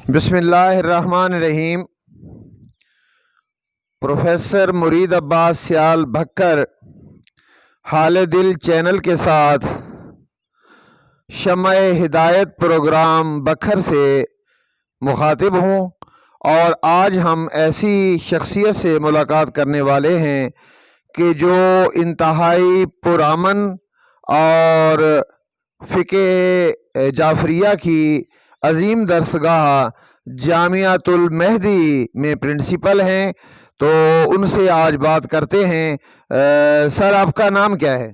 بسم اللہ الرحمن الرحیم۔ پروفیسر مرید عباس سیال بھکر حال دل چینل کے ساتھ شمع ہدایت پروگرام بکھر سے مخاطب ہوں، اور آج ہم ایسی شخصیت سے ملاقات کرنے والے ہیں کہ جو انتہائی پرامن اور فقہ جعفریہ کی عظیم درسگاہ جامعۃ المہدی میں پرنسپل ہیں، تو ان سے آج بات کرتے ہیں۔ سر، آپ کا نام کیا ہے؟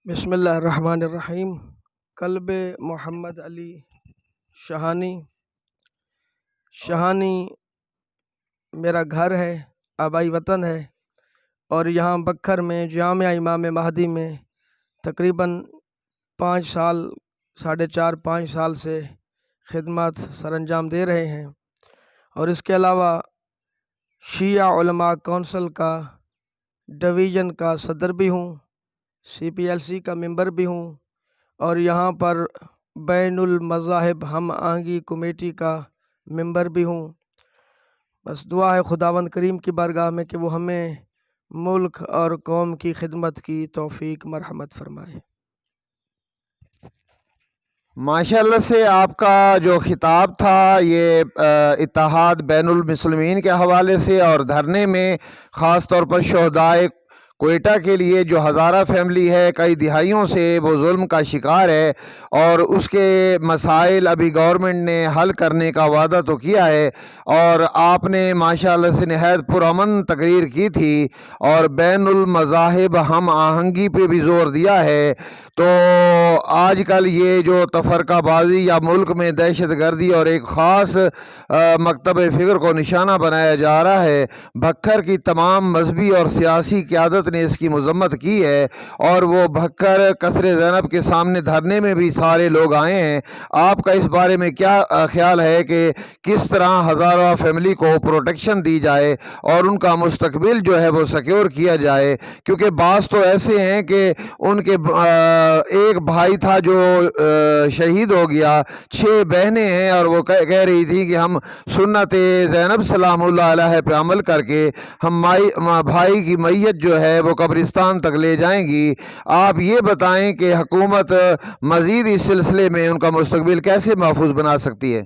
بسم اللہ الرحمن الرحیم۔ قلب محمد علی شہانی میرا گھر ہے، آبائی وطن ہے، اور یہاں بکھر میں جامعہ امام مہدی میں تقریباً 4.5 سال سے خدمات سر انجام دے رہے ہیں، اور اس کے علاوہ شیعہ علماء کونسل کا ڈویژن کا صدر بھی ہوں، CPLC کا ممبر بھی ہوں، اور یہاں پر بین المذاہب ہم آہنگی کمیٹی کا ممبر بھی ہوں۔ بس دعا ہے خداوند کریم کی بارگاہ میں کہ وہ ہمیں ملک اور قوم کی خدمت کی توفیق مرحمت فرمائے۔ ماشاءاللہ سے آپ کا جو خطاب تھا یہ اتحاد بین المسلمین کے حوالے سے، اور دھرنے میں خاص طور پر شہدائے کوئٹہ کے لیے جو ہزارہ فیملی ہے، کئی دہائیوں سے وہ ظلم کا شکار ہے، اور اس کے مسائل ابھی گورنمنٹ نے حل کرنے کا وعدہ تو کیا ہے، اور آپ نے ماشاءاللہ سے نہایت پرامن تقریر کی تھی اور بین المذاہب ہم آہنگی پہ بھی زور دیا ہے۔ تو آج کل یہ جو تفرقہ بازی یا ملک میں دہشت گردی اور ایک خاص مکتب فکر کو نشانہ بنایا جا رہا ہے، بھکر کی تمام مذہبی اور سیاسی قیادت نے اس کی مذمت کی ہے، اور وہ بھکر قصر زینب کے سامنے دھرنے میں بھی سارے لوگ آئے ہیں۔ آپ کا اس بارے میں کیا خیال ہے کہ کس طرح ہزارہ فیملی کو پروٹیکشن دی جائے اور ان کا مستقبل جو ہے وہ سیکیور کیا جائے؟ کیونکہ بعض تو ایسے ہیں کہ ان کے ایک بھائی تھا جو شہید ہو گیا، 6 بہنیں ہیں، اور وہ کہہ رہی تھی کہ ہم سنت زینب سلام اللہ علیہ پہ عمل کر کے ہم بھائی کی میت جو ہے وہ قبرستان تک لے جائیں گی۔ آپ یہ بتائیں کہ حکومت مزید اس سلسلے میں ان کا مستقبل کیسے محفوظ بنا سکتی ہے؟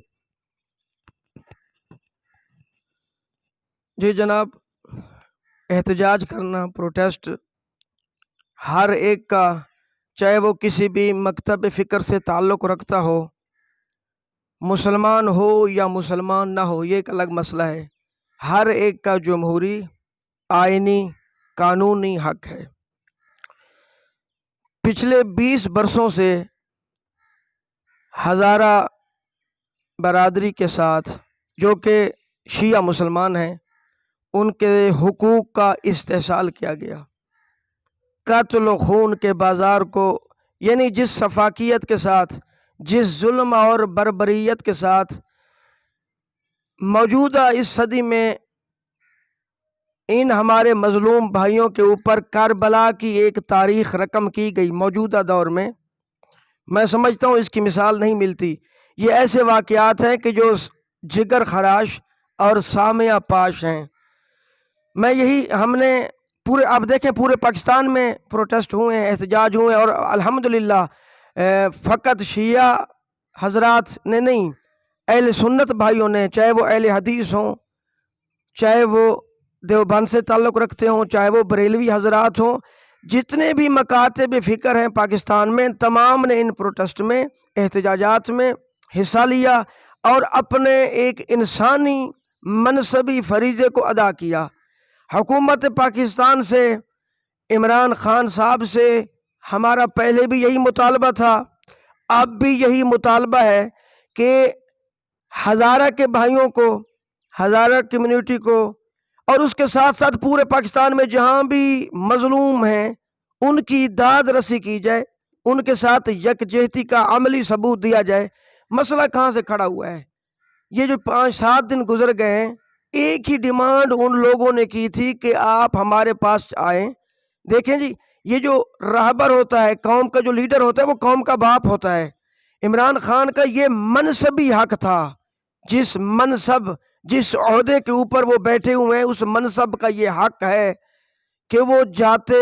جی جناب، احتجاج کرنا، پروٹیسٹ ہر ایک کا، چاہے وہ کسی بھی مکتب فکر سے تعلق رکھتا ہو، مسلمان ہو یا مسلمان نہ ہو، یہ ایک الگ مسئلہ ہے۔ ہر ایک کا جمہوری، آئینی، قانونی حق ہے۔ پچھلے 20 برسوں سے ہزارہ برادری کے ساتھ، جو کہ شیعہ مسلمان ہیں، ان کے حقوق کا استحصال کیا گیا۔ قتل و خون کے بازار کو، یعنی جس سفاکیت کے ساتھ، جس ظلم اور بربریت کے ساتھ موجودہ اس صدی میں ان ہمارے مظلوم بھائیوں کے اوپر کربلا کی ایک تاریخ رقم کی گئی موجودہ دور میں سمجھتا ہوں اس کی مثال نہیں ملتی۔ یہ ایسے واقعات ہیں کہ جو جگر خراش اور سامعہ پاش ہیں۔ ہم نے اب دیکھیں پورے پاکستان میں پروٹیسٹ ہوئے ہیں، احتجاج ہوئے ہیں، اور الحمدللہ فقط شیعہ حضرات نے نہیں، اہل سنت بھائیوں نے، چاہے وہ اہل حدیث ہوں، چاہے وہ دیوبند سے تعلق رکھتے ہوں، چاہے وہ بریلوی حضرات ہوں، جتنے بھی مکاتب فکر ہیں پاکستان میں، تمام نے ان پروٹیسٹ میں، احتجاجات میں حصہ لیا اور اپنے ایک انسانی منصبی فریضے کو ادا کیا۔ حکومت پاکستان سے، عمران خان صاحب سے ہمارا پہلے بھی یہی مطالبہ تھا، اب بھی یہی مطالبہ ہے کہ ہزارہ کے بھائیوں کو، ہزارہ کمیونٹی کو، اور اس کے ساتھ ساتھ پورے پاکستان میں جہاں بھی مظلوم ہیں ان کی داد رسی کی جائے، ان کے ساتھ یکجہتی کا عملی ثبوت دیا جائے۔ مسئلہ کہاں سے کھڑا ہوا ہے؟ یہ جو 5-7 دن گزر گئے ہیں، ایک ہی ڈیمانڈ ان لوگوں نے کی تھی کہ آپ ہمارے پاس آئیں۔ دیکھیں جی، یہ جو رہبر ہوتا ہے، قوم کا جو لیڈر ہوتا ہے، وہ قوم کا باپ ہوتا ہے۔ عمران خان کا یہ منصبی حق تھا، جس منصب جس عہدے کے اوپر وہ بیٹھے ہوئے ہیں اس منصب کا یہ حق ہے کہ وہ جاتے،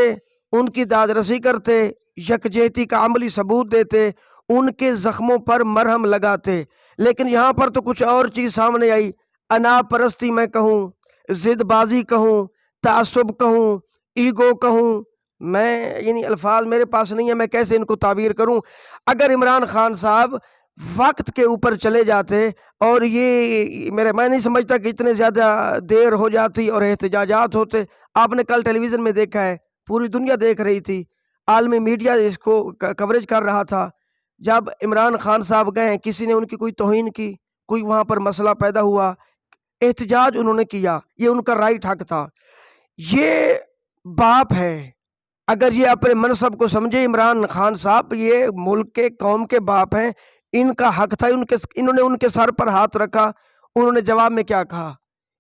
ان کی دادرسی کرتے، یکجہتی کا عملی ثبوت دیتے، ان کے زخموں پر مرہم لگاتے۔ لیکن یہاں پر تو کچھ اور چیز سامنے آئی، انا پرستی میں کہوں، ضد بازی کہوں، تعصب کہوں، ایگو کہوں، میں یعنی الفاظ میرے پاس نہیں ہے، میں کیسے ان کو تعبیر کروں۔ اگر عمران خان صاحب وقت کے اوپر چلے جاتے اور یہ میں نہیں سمجھتا کہ اتنے زیادہ دیر ہو جاتی اور احتجاجات ہوتے۔ آپ نے کل ٹیلی ویژن میں دیکھا ہے، پوری دنیا دیکھ رہی تھی، عالمی میڈیا اس کو کوریج کر رہا تھا۔ جب عمران خان صاحب گئے، کسی نے ان کی کوئی توہین کی، کوئی وہاں پر مسئلہ پیدا ہوا، احتجاج انہوں نے کیا، یہ ان کا رائٹ حق تھا۔ یہ باپ ہے، اگر یہ اپنے منصب کو سمجھے، عمران خان صاحب یہ ملک کے قوم کے باپ ہیں، ان کا حق تھا، انہوں نے ان کے سر پر ہاتھ رکھا۔ انہوں نے جواب میں کیا کہا؟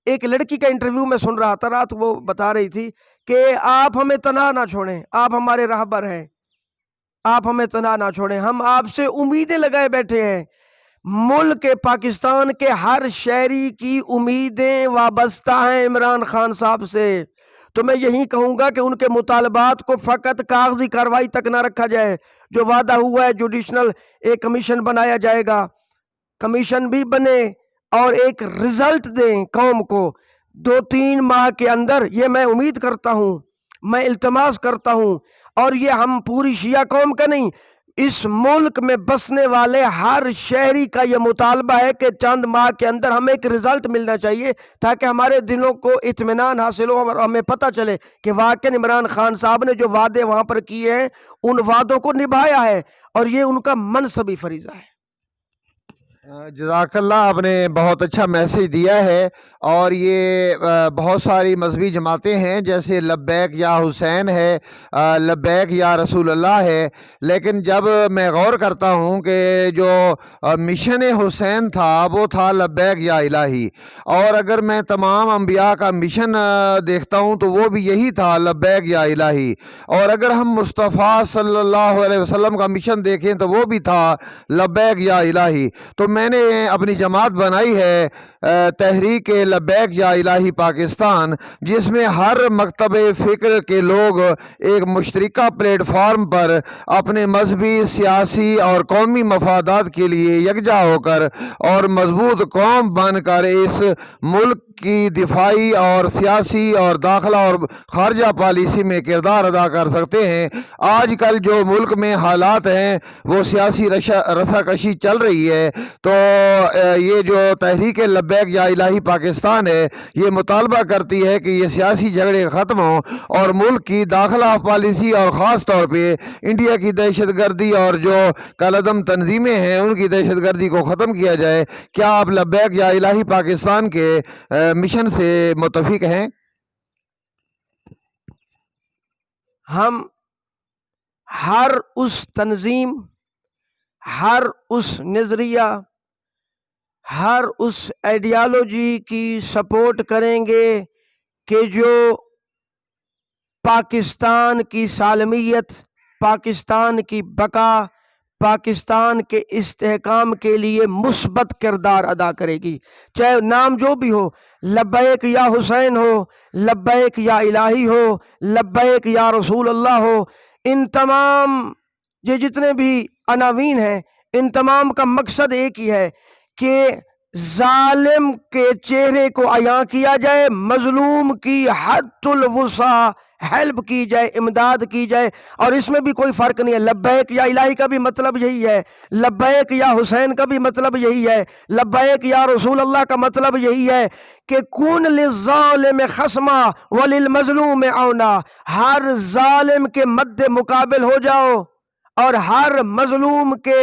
ایک لڑکی کا انٹرویو میں سن رہا تھا رات، وہ بتا رہی تھی کہ آپ ہمیں تنہا نہ چھوڑیں، آپ ہمارے راہبر ہیں، آپ ہمیں تنہا نہ چھوڑیں، ہم آپ سے امیدیں لگائے بیٹھے ہیں۔ ملک پاکستان کے ہر شہری کی امیدیں وابستہ ہیں عمران خان صاحب سے۔ تو میں یہی کہوں گا کہ ان کے مطالبات کو فقط کاغذی کارروائی تک نہ رکھا جائے۔ جو وعدہ ہوا ہے جوڈیشنل ایک کمیشن بنایا جائے گا، کمیشن بھی بنے اور ایک رزلٹ دیں قوم کو 2-3 ماہ کے اندر۔ یہ میں امید کرتا ہوں، میں التماس کرتا ہوں، اور یہ ہم پوری شیعہ قوم کا نہیں، اس ملک میں بسنے والے ہر شہری کا یہ مطالبہ ہے کہ چند ماہ کے اندر ہمیں ایک رزلٹ ملنا چاہیے، تاکہ ہمارے دلوں کو اطمینان حاصل ہو اور ہمیں پتہ چلے کہ واقعی عمران خان صاحب نے جو وعدے وہاں پر کیے ہیں ان وعدوں کو نبھایا ہے، اور یہ ان کا منصبی فریضہ ہے۔ جزاک اللہ، آپ نے بہت اچھا میسیج دیا ہے، اور یہ بہت ساری مذہبی جماعتیں ہیں، جیسے لبیک یا حسین ہے، لبیک یا رسول اللہ ہے، لیکن جب میں غور کرتا ہوں کہ جو مشن حسین تھا وہ تھا لبیک یا الہی، اور اگر میں تمام انبیاء کا مشن دیکھتا ہوں تو وہ بھی یہی تھا، لبیک یا الہی، اور اگر ہم مصطفیٰ صلی اللہ علیہ وسلم کا مشن دیکھیں تو وہ بھی تھا لبیک یا الہی۔ تو میں نے اپنی جماعت بنائی ہے تحریک لبیک یا الہی پاکستان، جس میں ہر مکتب فکر کے لوگ ایک مشترکہ پلیٹ فارم پر اپنے مذہبی، سیاسی اور قومی مفادات کے لیے یکجا ہو کر اور مضبوط قوم بن کر اس ملک کی دفاعی اور سیاسی اور داخلہ اور خارجہ پالیسی میں کردار ادا کر سکتے ہیں۔ آج کل جو ملک میں حالات ہیں وہ سیاسی رساکشی چل رہی ہے، تو یہ جو تحریک لبیک یا الہی پاکستان ہے یہ مطالبہ کرتی ہے کہ یہ سیاسی جھگڑے ختم ہوں اور ملک کی داخلہ پالیسی اور خاص طور پہ انڈیا کی دہشت گردی اور جو کالعدم تنظیمیں ہیں ان کی دہشت گردی کو ختم کیا جائے۔ کیا آپ لبیک یا الہی پاکستان کے مشن سے متفق ہیں؟ ہم ہر اس تنظیم، ہر اس نظریہ، ہر اس آئیڈیالوجی کی سپورٹ کریں گے کہ جو پاکستان کی سالمیت، پاکستان کی بقا، پاکستان کے استحکام کے لیے مثبت کردار ادا کرے گی، چاہے نام جو بھی ہو، لبیک یا حسین ہو، لبیک یا الہی ہو، لبیک یا رسول اللہ ہو۔ ان تمام یہ جتنے بھی عناوین ہیں، ان تمام کا مقصد ایک ہی ہے کہ ظالم کے چہرے کو عیاں کیا جائے، مظلوم کی حد الوسع ہیلپ کی جائے، امداد کی جائے، اور اس میں بھی کوئی فرق نہیں ہے۔ لبیک یا الہی کا بھی مطلب یہی ہے، لبیک یا حسین کا بھی مطلب یہی ہے، لبیک یا رسول اللہ کا مطلب یہی ہے کہ کن للظالم خصما وللمظلوم عونا، ہر ظالم کے مد مقابل ہو جاؤ اور ہر مظلوم کے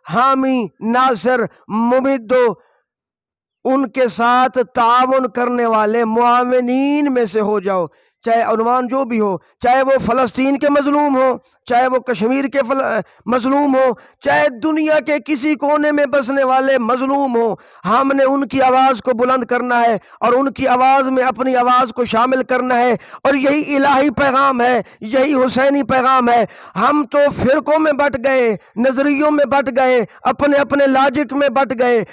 حامی، ناصر، ممد، ان کے ساتھ تعاون کرنے والے معاونین میں سے ہو جاؤ۔ چاہے عنوان جو بھی ہو، چاہے وہ فلسطین کے مظلوم ہو، چاہے وہ کشمیر کے مظلوم ہو، چاہے دنیا کے کسی کونے میں بسنے والے مظلوم ہو، ہم نے ان کی آواز کو بلند کرنا ہے اور ان کی آواز میں اپنی آواز کو شامل کرنا ہے، اور یہی الہی پیغام ہے، یہی حسینی پیغام ہے۔ ہم تو فرقوں میں بٹ گئے، نظریوں میں بٹ گئے، اپنے اپنے لاجک میں بٹ گئے۔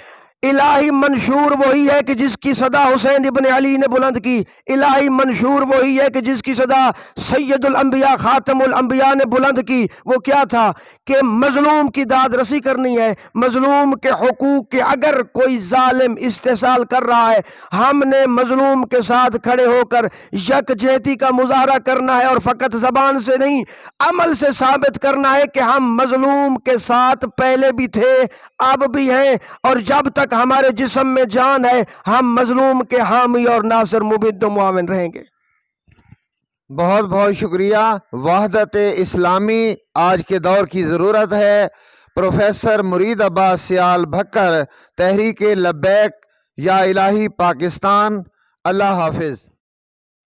الہی منشور وہی ہے کہ جس کی صدا حسین ابن علی نے بلند کی، الہی منشور وہی ہے کہ جس کی صدا سید الانبیاء خاتم الانبیاء نے بلند کی۔ وہ کیا تھا کہ مظلوم کی داد رسی کرنی ہے، مظلوم کے حقوق کے اگر کوئی ظالم استحصال کر رہا ہے، ہم نے مظلوم کے ساتھ کھڑے ہو کر یکجہتی کا مظاہرہ کرنا ہے، اور فقط زبان سے نہیں، عمل سے ثابت کرنا ہے کہ ہم مظلوم کے ساتھ پہلے بھی تھے، اب بھی ہیں، اور جب تک ہمارے جسم میں جان ہے ہم مظلوم کے حامی اور ناصر مبید و معاون رہیں گے۔ بہت بہت شکریہ۔ وحدت اسلامی آج کے دور کی ضرورت ہے۔ پروفیسر مرید عباس سیال بھکر، تحریک لبیک یا الہی پاکستان۔ اللہ حافظ۔